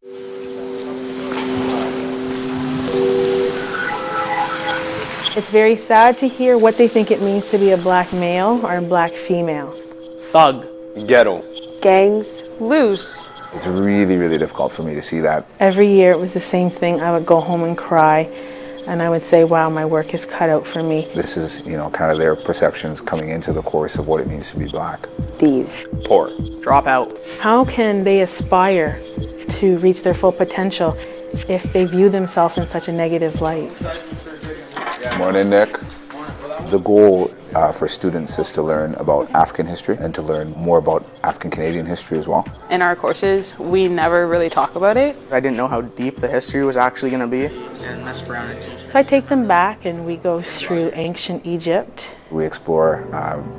It's very sad to hear what they think it means to be a black male or a black female. Thug. Ghetto. Gangs. Loose. It's really, really difficult for me to see that. Every year it was the same thing. I would go home and cry, and I would say, wow, my work is cut out for me. This is, kind of their perceptions coming into the course of what it means to be black. Thieves. Poor. Drop out. How can they aspire to reach their full potential if they view themselves in such a negative light? Morning, Nick. The goal for students is to learn about African history and to learn more about African Canadian history as well. In our courses, we never really talk about it. I didn't know how deep the history was actually going to be. So I take them back and we go through ancient Egypt. We explore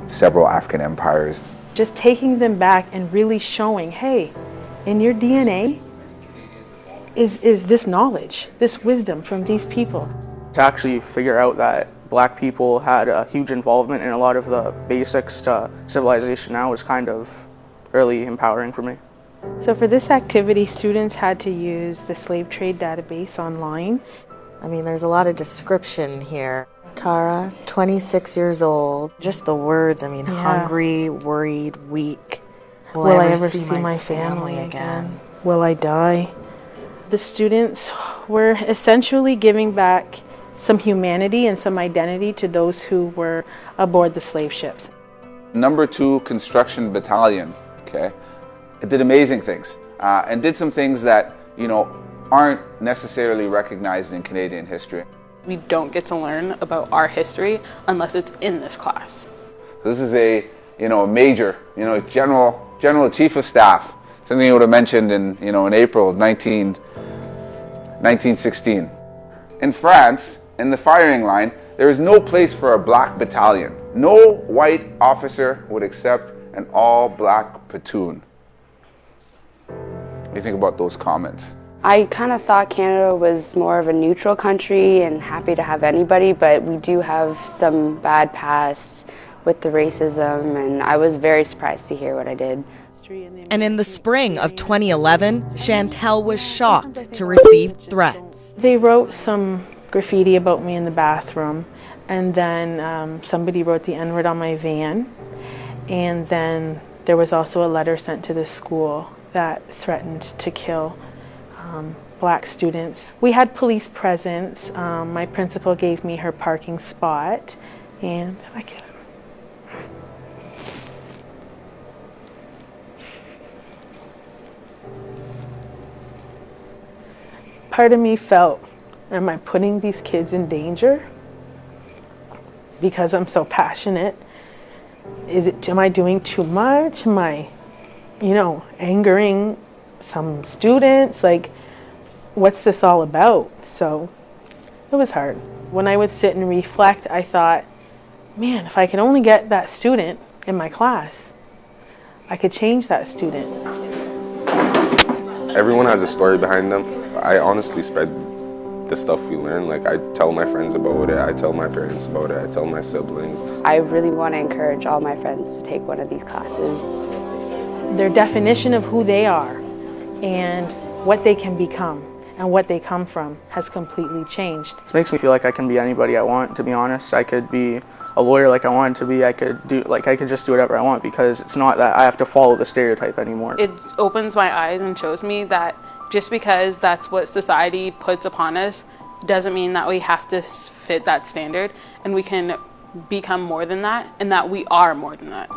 several African empires. Just taking them back and really showing, hey, in your DNA is this knowledge, this wisdom from these people. To actually figure out that black people had a huge involvement in a lot of the basics to civilization now was kind of really empowering for me. So for this activity, students had to use the slave trade database online. I mean, there's a lot of description here. Tara, 26 years old. Just the words, hungry, worried, weak. Will I ever see my family again? Will I die? The students were essentially giving back some humanity and some identity to those who were aboard the slave ships. Number 2 Construction Battalion, okay, it did amazing things and did some things that, aren't necessarily recognized in Canadian history. We don't get to learn about our history unless it's in this class. This is a major, general chief of staff, something you would have mentioned in, in April of 1916. In France, in the firing line, there is no place for a black battalion. No white officer would accept an all-black platoon. What do you think about those comments? I kind of thought Canada was more of a neutral country and happy to have anybody, but we do have some bad past with the racism, and I was very surprised to hear what I did. And in the spring of 2011, Chantel was shocked to receive threats. They wrote some graffiti about me in the bathroom, and then somebody wrote the N-word on my van, and then there was also a letter sent to the school that threatened to kill black students. We had police presence. My principal gave me her parking spot, and part of me felt, am I putting these kids in danger because I'm so passionate? Am I doing too much? Am I, angering some students? Like, what's this all about? So it was hard. When I would sit and reflect, I thought, man, if I could only get that student in my class, I could change that student. Everyone has a story behind them. I honestly spread the stuff we learn. Like, I tell my friends about it, I tell my parents about it, I tell my siblings. I really want to encourage all my friends to take one of these classes. Their definition of who they are and what they can become and what they come from has completely changed. It makes me feel like I can be anybody I want, to be honest. I could be a lawyer like I wanted to be. I could just do whatever I want, because it's not that I have to follow the stereotype anymore. It opens my eyes and shows me that just because that's what society puts upon us doesn't mean that we have to fit that standard, and we can become more than that, and that we are more than that.